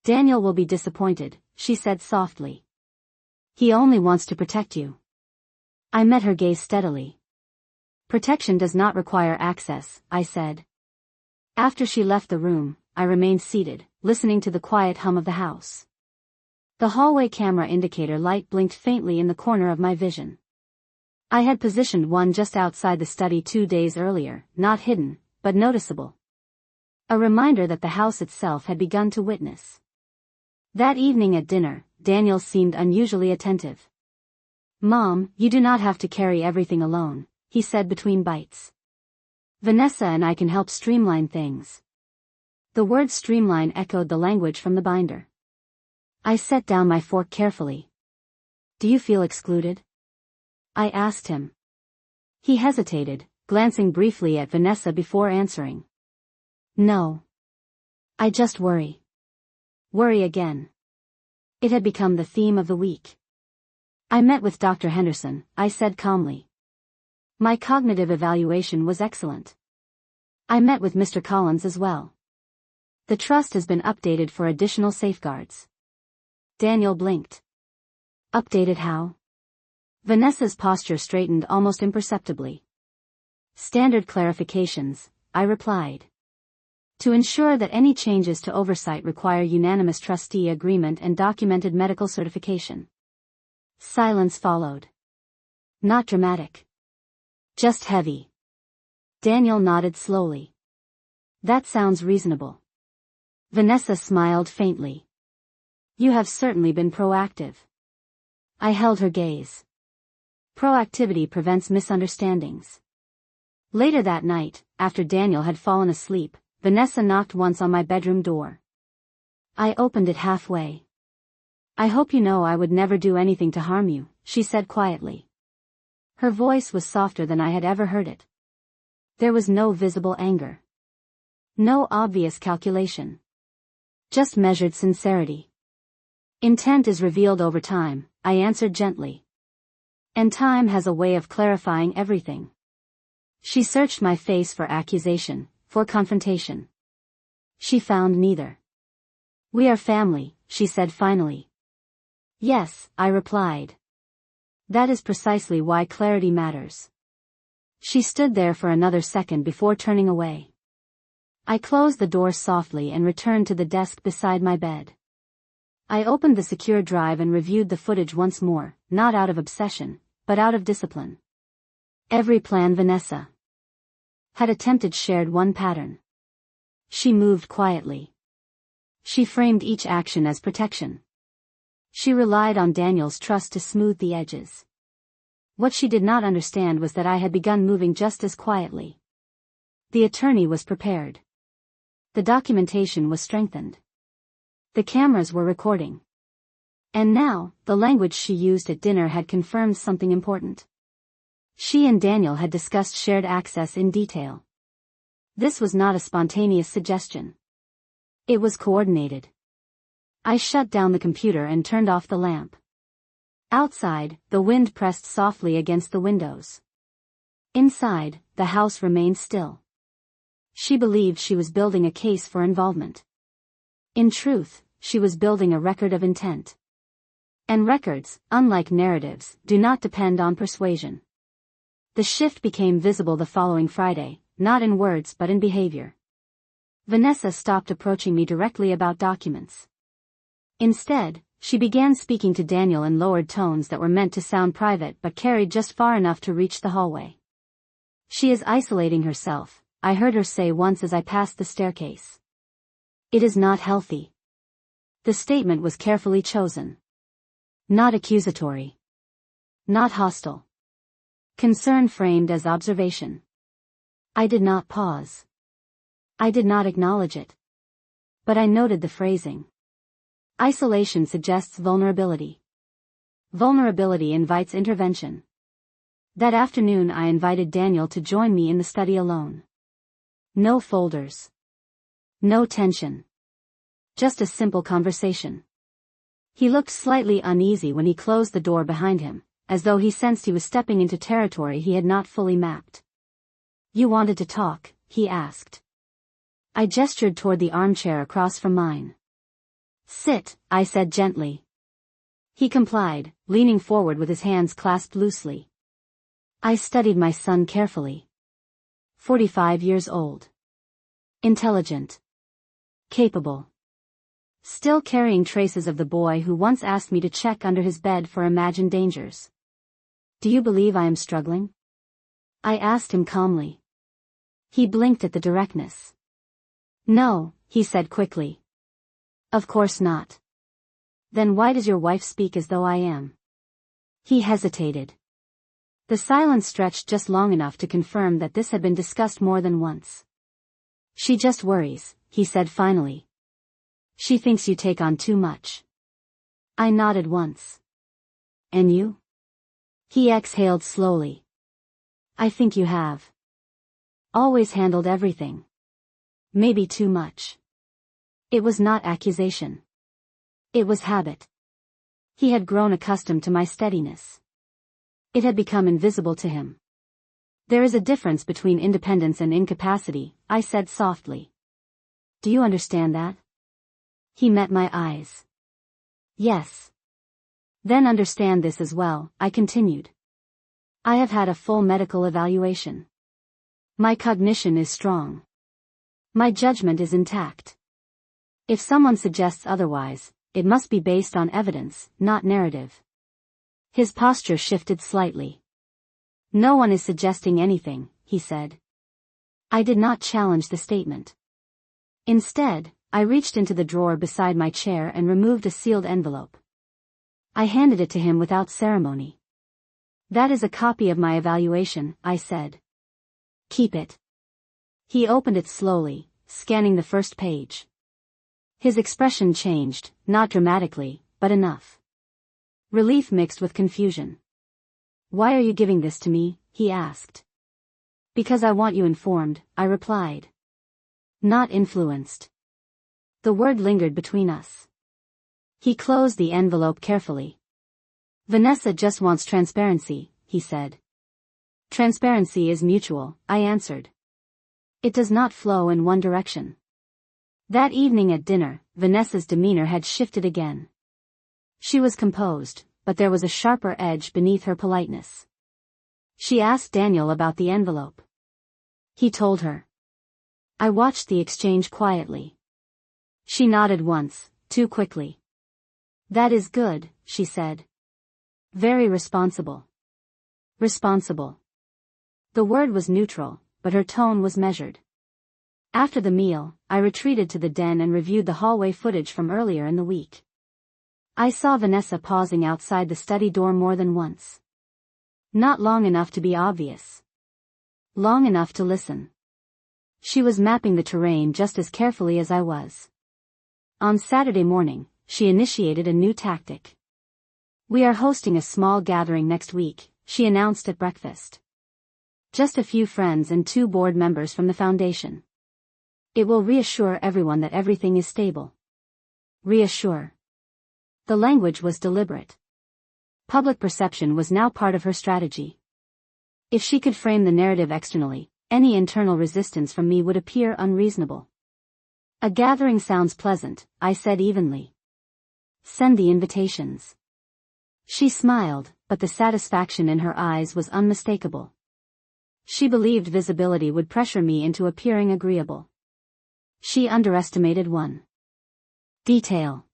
Daniel will be disappointed, she said softly. He only wants to protect you. I met her gaze steadily. Protection does not require access, I said. After she left the room, I remained seated, listening to the quiet hum of the house. The hallway camera indicator light blinked faintly in the corner of my vision. I had positioned one just outside the study 2 days earlier, not hidden, but noticeable. A reminder that the house itself had begun to witness. That evening at dinner, Daniel seemed unusually attentive. Mom, you do not have to carry everything alone, he said between bites. Vanessa and I can help streamline things. The word streamline echoed the language from the binder. I set down my fork carefully. Do you feel excluded? I asked him. He hesitated, glancing briefly at Vanessa before answering. No. I just worry. Worry again. It had become the theme of the week. I met with Dr. Henderson, I said calmly. My cognitive evaluation was excellent. I met with Mr. Collins as well. The trust has been updated for additional safeguards. Daniel blinked. Updated how? Vanessa's posture straightened almost imperceptibly. Standard clarifications, I replied. To ensure that any changes to oversight require unanimous trustee agreement and documented medical certification. Silence followed. Not dramatic. Just heavy. Daniel nodded slowly. That sounds reasonable. Vanessa smiled faintly. You have certainly been proactive. I held her gaze. Proactivity prevents misunderstandings. Later that night, after Daniel had fallen asleep, Vanessa knocked once on my bedroom door. I opened it halfway. I hope you know I would never do anything to harm you, she said quietly. Her voice was softer than I had ever heard it. There was no visible anger. No obvious calculation. Just measured sincerity. Intent is revealed over time, I answered gently. And time has a way of clarifying everything. She searched my face for accusation, for confrontation. She found neither. We are family, she said finally. Yes, I replied. That is precisely why clarity matters. She stood there for another second before turning away. I closed the door softly and returned to the desk beside my bed. I opened the secure drive and reviewed the footage once more, not out of obsession, but out of discipline. Every plan Vanessa had attempted shared one pattern. She moved quietly. She framed each action as protection. She relied on Daniel's trust to smooth the edges. What she did not understand was that I had begun moving just as quietly. The attorney was prepared. The documentation was strengthened. The cameras were recording. And now, the language she used at dinner had confirmed something important. She and Daniel had discussed shared access in detail. This was not a spontaneous suggestion. It was coordinated. I shut down the computer and turned off the lamp. Outside, the wind pressed softly against the windows. Inside, the house remained still. She believed she was building a case for involvement. In truth, she was building a record of intent. And records, unlike narratives, do not depend on persuasion. The shift became visible the following Friday, not in words but in behavior. Vanessa stopped approaching me directly about documents. Instead, she began speaking to Daniel in lowered tones that were meant to sound private but carried just far enough to reach the hallway. "She is isolating herself," I heard her say once as I passed the staircase. "It is not healthy." The statement was carefully chosen. Not accusatory. Not hostile. Concern framed as observation. I did not pause. I did not acknowledge it. But I noted the phrasing. Isolation suggests vulnerability. Vulnerability invites intervention. That afternoon I invited Daniel to join me in the study alone. No folders. No tension. Just a simple conversation. He looked slightly uneasy when he closed the door behind him, as though he sensed he was stepping into territory he had not fully mapped. "You wanted to talk?" he asked. I gestured toward the armchair across from mine. "Sit," I said gently. He complied, leaning forward with his hands clasped loosely. I studied my son carefully. 45 years old. Intelligent. Capable. Still carrying traces of the boy who once asked me to check under his bed for imagined dangers. "Do you believe I am struggling?" I asked him calmly. He blinked at the directness. "No," he said quickly. "Of course not." "Then why does your wife speak as though I am?" He hesitated. The silence stretched just long enough to confirm that this had been discussed more than once. "She just worries," he said finally. "She thinks you take on too much." I nodded once. "And you?" He exhaled slowly. "I think you have. Always handled everything. Maybe too much." It was not accusation. It was habit. He had grown accustomed to my steadiness. It had become invisible to him. "There is a difference between independence and incapacity," I said softly. "Do you understand that?" He met my eyes. "Yes." "Then understand this as well," I continued. "I have had a full medical evaluation. My cognition is strong. My judgment is intact. If someone suggests otherwise, it must be based on evidence, not narrative." His posture shifted slightly. "No one is suggesting anything," he said. I did not challenge the statement. Instead, I reached into the drawer beside my chair and removed a sealed envelope. I handed it to him without ceremony. "That is a copy of my evaluation," I said. "Keep it." He opened it slowly, scanning the first page. His expression changed, not dramatically, but enough. Relief mixed with confusion. "Why are you giving this to me?" he asked. "Because I want you informed," I replied. "Not influenced." The word lingered between us. He closed the envelope carefully. "Vanessa just wants transparency," he said. "Transparency is mutual," I answered. "It does not flow in one direction." That evening at dinner, Vanessa's demeanor had shifted again. She was composed, but there was a sharper edge beneath her politeness. She asked Daniel about the envelope. He told her. I watched the exchange quietly. She nodded once, too quickly. "That is good," she said. "Very responsible." Responsible. The word was neutral, but her tone was measured. After the meal, I retreated to the den and reviewed the hallway footage from earlier in the week. I saw Vanessa pausing outside the study door more than once. Not long enough to be obvious. Long enough to listen. She was mapping the terrain just as carefully as I was. On Saturday morning, she initiated a new tactic. "We are hosting a small gathering next week," she announced at breakfast. "Just a few friends and 2 board members from the foundation. It will reassure everyone that everything is stable. Reassure. The language was deliberate. Public perception was now part of her strategy. If she could frame the narrative externally, any internal resistance from me would appear unreasonable. A gathering sounds pleasant, I said evenly. Send the invitations. She smiled, but the satisfaction in her eyes was unmistakable. She believed visibility would pressure me into appearing agreeable. She underestimated one detail.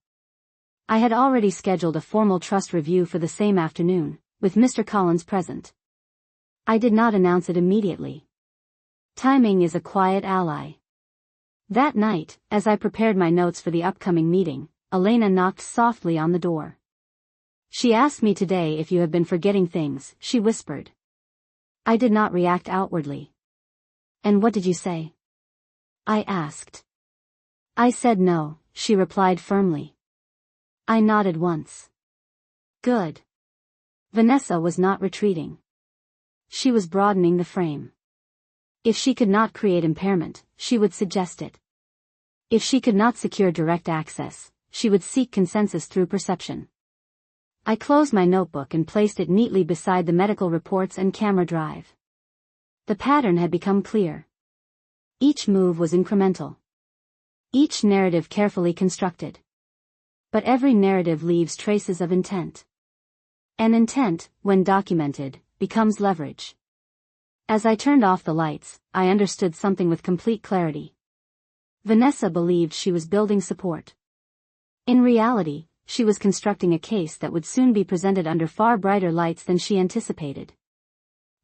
I had already scheduled a formal trust review for the same afternoon, with Mr. Collins present. I did not announce it immediately. Timing is a quiet ally. That night, as I prepared my notes for the upcoming meeting, Elena knocked softly on the door. She asked me today if you have been forgetting things, she whispered. I did not react outwardly. And what did you say? I asked. I said no, she replied firmly. I nodded once. Good. Vanessa was not retreating. She was broadening the frame. If she could not create impairment, she would suggest it. If she could not secure direct access, she would seek consensus through perception. I closed my notebook and placed it neatly beside the medical reports and camera drive. The pattern had become clear. Each move was incremental. Each narrative carefully constructed. But every narrative leaves traces of intent. And intent, when documented, becomes leverage. As I turned off the lights, I understood something with complete clarity. Vanessa believed she was building support. In reality, she was constructing a case that would soon be presented under far brighter lights than she anticipated.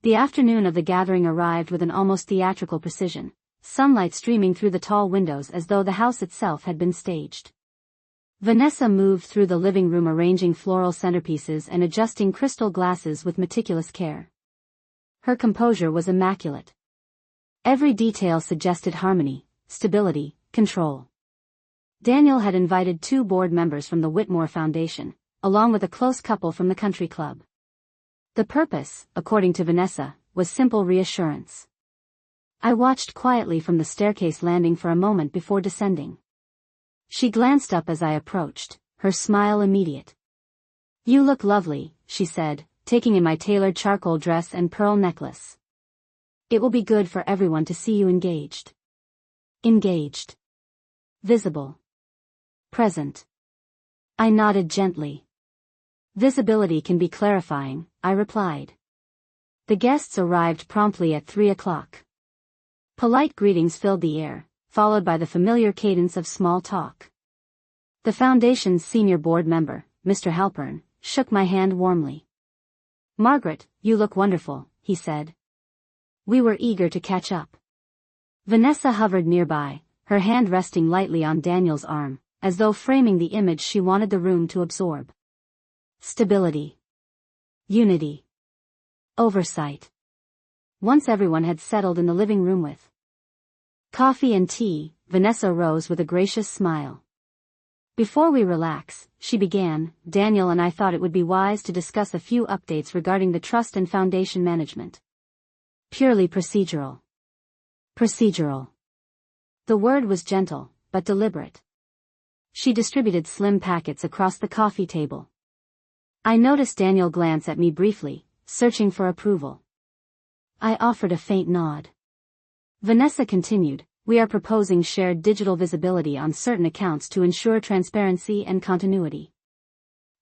The afternoon of the gathering arrived with an almost theatrical precision, sunlight streaming through the tall windows as though the house itself had been staged. Vanessa moved through the living room arranging floral centerpieces and adjusting crystal glasses with meticulous care. Her composure was immaculate. Every detail suggested harmony, stability, control. Daniel had invited 2 board members from the Whitmore Foundation, along with a close couple from the country club. The purpose, according to Vanessa, was simple reassurance. I watched quietly from the staircase landing for a moment before descending. She glanced up as I approached, her smile immediate. You look lovely, she said, taking in my tailored charcoal dress and pearl necklace. It will be good for everyone to see you engaged. Engaged. Visible. Present. I nodded gently. Visibility can be clarifying, I replied. The guests arrived promptly at 3 o'clock. Polite greetings filled the air, followed by the familiar cadence of small talk. The Foundation's senior board member, Mr. Halpern, shook my hand warmly. Margaret, you look wonderful, he said. We were eager to catch up. Vanessa hovered nearby, her hand resting lightly on Daniel's arm, as though framing the image she wanted the room to absorb. Stability. Unity. Oversight. Once everyone had settled in the living room with coffee and tea, Vanessa rose with a gracious smile. Before we relax, she began, Daniel and I thought it would be wise to discuss a few updates regarding the trust and foundation management. Purely procedural. Procedural. The word was gentle, but deliberate. She distributed slim packets across the coffee table. I noticed Daniel glance at me briefly, searching for approval. I offered a faint nod. Vanessa continued, we are proposing shared digital visibility on certain accounts to ensure transparency and continuity.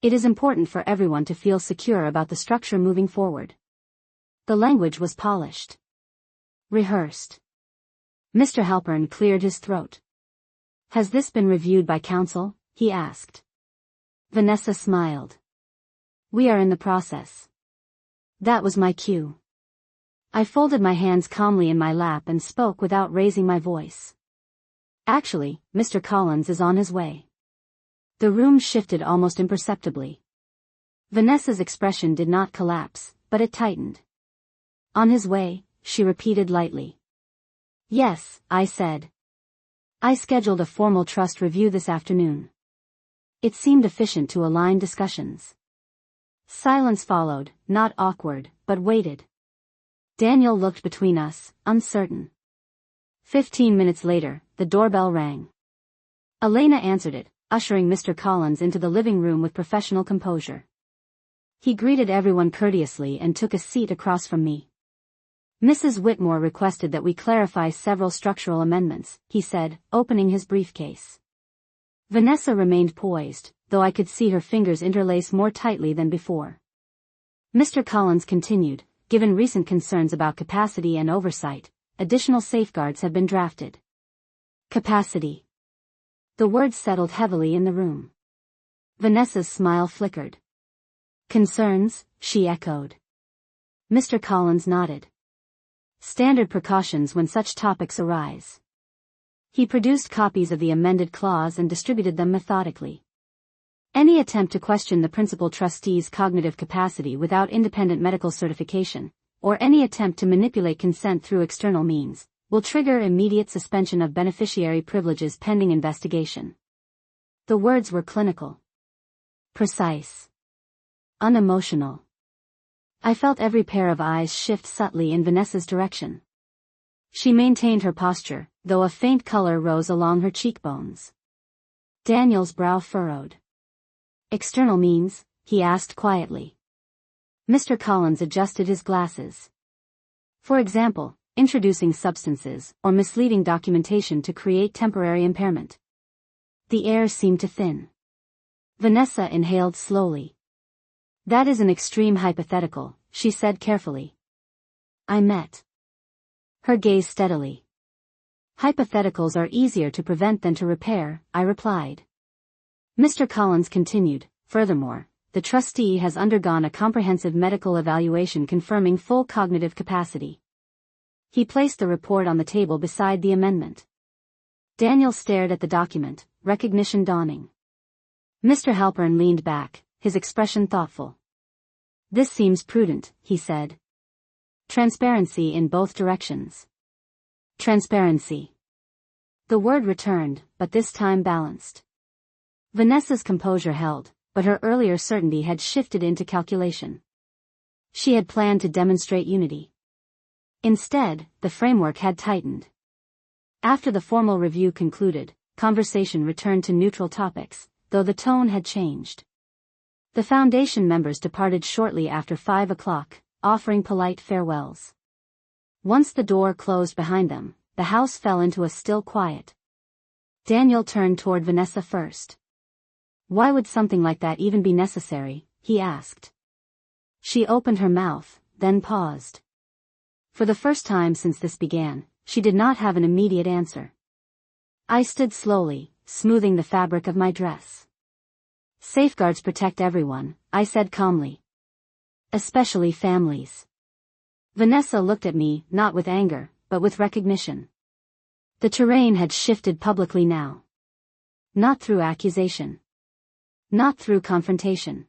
It is important for everyone to feel secure about the structure moving forward. The language was polished. Rehearsed. Mr. Halpern cleared his throat. Has this been reviewed by counsel? He asked. Vanessa smiled. We are in the process. That was my cue. I folded my hands calmly in my lap and spoke without raising my voice. Actually, Mr. Collins is on his way. The room shifted almost imperceptibly. Vanessa's expression did not collapse, but it tightened. On his way, she repeated lightly. Yes, I said. I scheduled a formal trust review this afternoon. It seemed efficient to align discussions. Silence followed, not awkward, but weighted. Daniel looked between us, uncertain. 15 minutes later, the doorbell rang. Elena answered it, ushering Mr. Collins into the living room with professional composure. He greeted everyone courteously and took a seat across from me. Mrs. Whitmore requested that we clarify several structural amendments, he said, opening his briefcase. Vanessa remained poised, though I could see her fingers interlace more tightly than before. Mr. Collins continued, given recent concerns about capacity and oversight, additional safeguards have been drafted. Capacity. The words settled heavily in the room. Vanessa's smile flickered. Concerns, she echoed. Mr. Collins nodded. Standard precautions when such topics arise. He produced copies of the amended clause and distributed them methodically. Any attempt to question the principal trustee's cognitive capacity without independent medical certification, or any attempt to manipulate consent through external means, will trigger immediate suspension of beneficiary privileges pending investigation. The words were clinical. Precise. Unemotional. I felt every pair of eyes shift subtly in Vanessa's direction. She maintained her posture, though a faint color rose along her cheekbones. Daniel's brow furrowed. External means, he asked quietly. Mr. Collins adjusted his glasses. For example, introducing substances or misleading documentation to create temporary impairment. The air seemed to thin. Vanessa inhaled slowly. That is an extreme hypothetical, she said carefully. I met her gaze steadily. Hypotheticals are easier to prevent than to repair, I replied. Mr. Collins continued, furthermore, the trustee has undergone a comprehensive medical evaluation confirming full cognitive capacity. He placed the report on the table beside the amendment. Daniel stared at the document, recognition dawning. Mr. Halpern leaned back, his expression thoughtful. This seems prudent, he said. Transparency in both directions. Transparency. The word returned, but this time balanced. Vanessa's composure held, but her earlier certainty had shifted into calculation. She had planned to demonstrate unity. Instead, the framework had tightened. After the formal review concluded, conversation returned to neutral topics, though the tone had changed. The Foundation members departed shortly after 5 o'clock, offering polite farewells. Once the door closed behind them, the house fell into a still quiet. Daniel turned toward Vanessa first. Why would something like that even be necessary, he asked. She opened her mouth, then paused. For the first time since this began, she did not have an immediate answer. I stood slowly, smoothing the fabric of my dress. Safeguards protect everyone, I said calmly. Especially families. Vanessa looked at me, not with anger, but with recognition. The terrain had shifted publicly now. Not through accusation. Not through confrontation.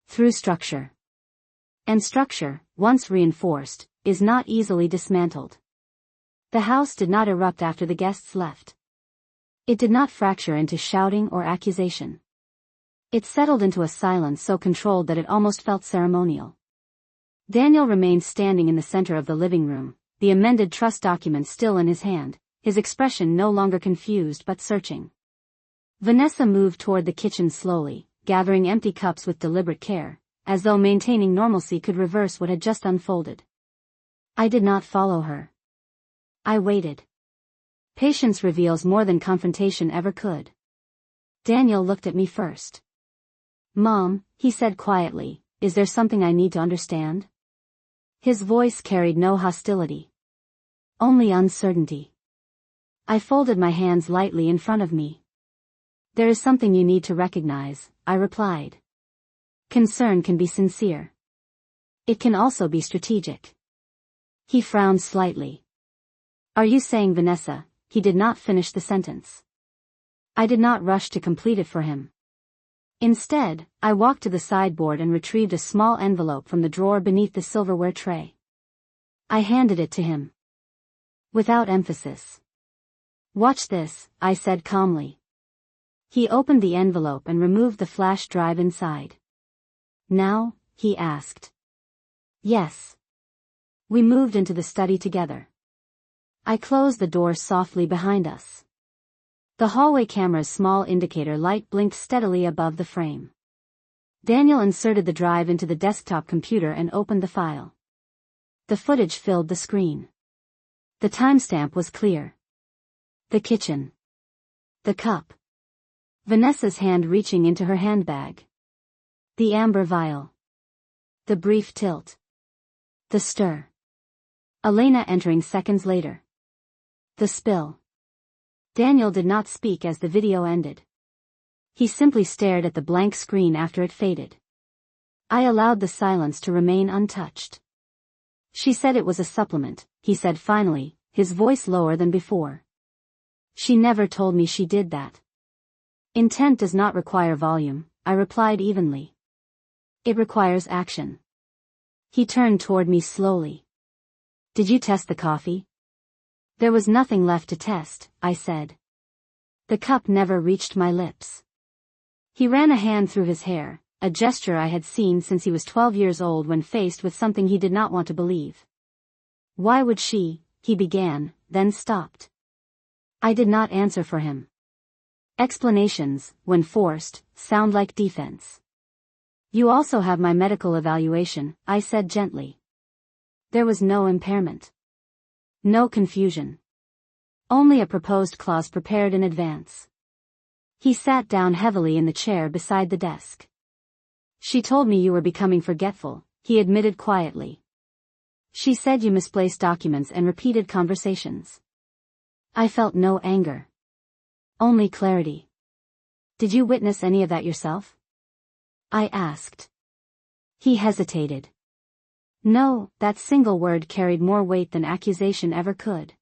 Through structure. And structure, once reinforced, is not easily dismantled. The house did not erupt after the guests left. It did not fracture into shouting or accusation. It settled into a silence so controlled that it almost felt ceremonial. Daniel remained standing in the center of the living room, the amended trust document still in his hand, his expression no longer confused but searching. Vanessa moved toward the kitchen slowly, gathering empty cups with deliberate care, as though maintaining normalcy could reverse what had just unfolded. I did not follow her. I waited. Patience reveals more than confrontation ever could. Daniel looked at me first. Mom, he said quietly, is there something I need to understand? His voice carried no hostility. Only uncertainty. I folded my hands lightly in front of me. There is something you need to recognize, I replied. Concern can be sincere. It can also be strategic. He frowned slightly. Are you saying, Vanessa? He did not finish the sentence. I did not rush to complete it for him. Instead, I walked to the sideboard and retrieved a small envelope from the drawer beneath the silverware tray. I handed it to him. Without emphasis. Watch this, I said calmly. He opened the envelope and removed the flash drive inside. Now, he asked. Yes. We moved into the study together. I closed the door softly behind us. The hallway camera's small indicator light blinked steadily above the frame. Daniel inserted the drive into the desktop computer and opened the file. The footage filled the screen. The timestamp was clear. The kitchen. The cup. Vanessa's hand reaching into her handbag. The amber vial. The brief tilt. The stir. Elena entering seconds later. The spill. Daniel did not speak as the video ended. He simply stared at the blank screen after it faded. I allowed the silence to remain untouched. She said it was a supplement, he said finally, his voice lower than before. She never told me she did that. Intent does not require volume, I replied evenly. It requires action. He turned toward me slowly. Did you test the coffee? There was nothing left to test, I said. The cup never reached my lips. He ran a hand through his hair, a gesture I had seen since he was 12 years old when faced with something he did not want to believe. Why would she, he began, then stopped. I did not answer for him. Explanations, when forced, sound like defense. You also have my medical evaluation, I said gently. There was no impairment. No confusion. Only a proposed clause prepared in advance. He sat down heavily in the chair beside the desk. She told me you were becoming forgetful, he admitted quietly. She said you misplaced documents and repeated conversations. I felt no anger. Only clarity. Did you witness any of that yourself? I asked. He hesitated. No, that single word carried more weight than accusation ever could.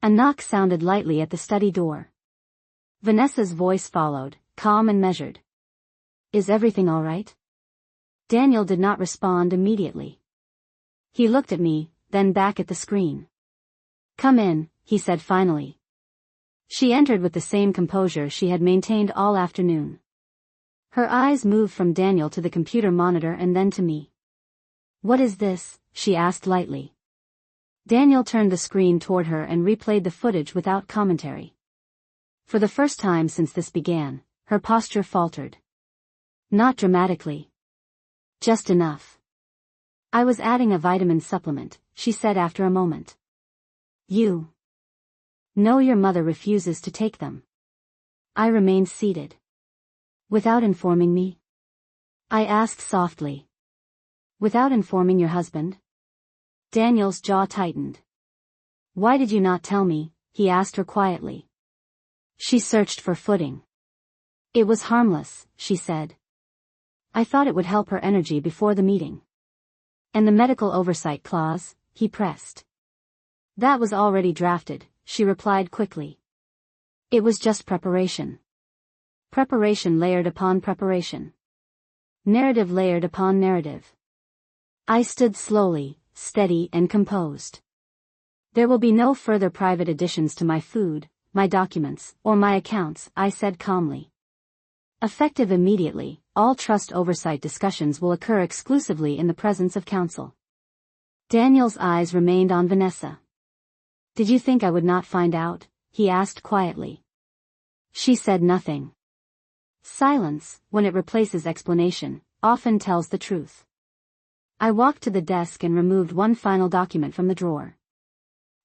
A knock sounded lightly at the study door. Vanessa's voice followed, calm and measured. Is everything all right? Daniel did not respond immediately. He looked at me, then back at the screen. Come in, he said finally. She entered with the same composure she had maintained all afternoon. Her eyes moved from Daniel to the computer monitor and then to me. What is this? She asked lightly. Daniel turned the screen toward her and replayed the footage without commentary. For the first time since this began, her posture faltered. Not dramatically. Just enough. I was adding a vitamin supplement, she said after a moment. You know your mother refuses to take them. I remained seated. Without informing me? I asked softly. Without informing your husband? Daniel's jaw tightened. Why did you not tell me? He asked her quietly. She searched for footing. It was harmless, she said. I thought it would help her energy before the meeting. And the medical oversight clause, he pressed. That was already drafted, she replied quickly. It was just preparation. Preparation layered upon preparation. Narrative layered upon narrative. I stood slowly, steady and composed. There will be no further private additions to my food, my documents, or my accounts, I said calmly. Effective immediately, all trust oversight discussions will occur exclusively in the presence of counsel. Daniel's eyes remained on Vanessa. Did you think I would not find out? He asked quietly. She said nothing. Silence, when it replaces explanation, often tells the truth. I walked to the desk and removed one final document from the drawer.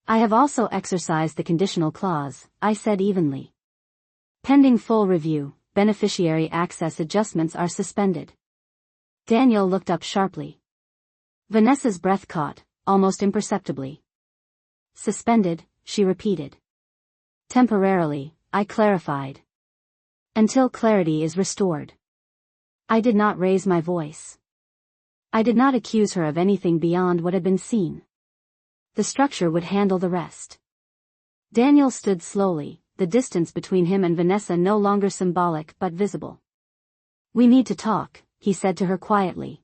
I have also exercised the conditional clause, I said evenly. Pending full review, beneficiary access adjustments are suspended. Daniel looked up sharply. Vanessa's breath caught, almost imperceptibly. Suspended, she repeated. Temporarily, I clarified. Until clarity is restored. I did not raise my voice. I did not accuse her of anything beyond what had been seen. The structure would handle the rest. Daniel stood slowly, the distance between him and Vanessa no longer symbolic but visible. We need to talk, he said to her quietly.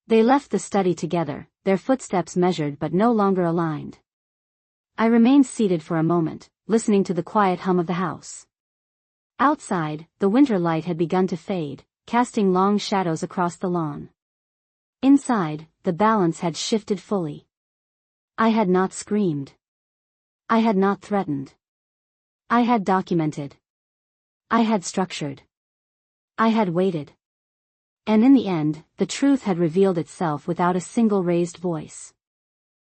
They left the study together, their footsteps measured but no longer aligned. I remained seated for a moment, listening to the quiet hum of the house. Outside, the winter light had begun to fade, casting long shadows across the lawn. Inside, the balance had shifted fully. I had not screamed. I had not threatened. I had documented. I had structured. I had waited. And in the end, the truth had revealed itself without a single raised voice.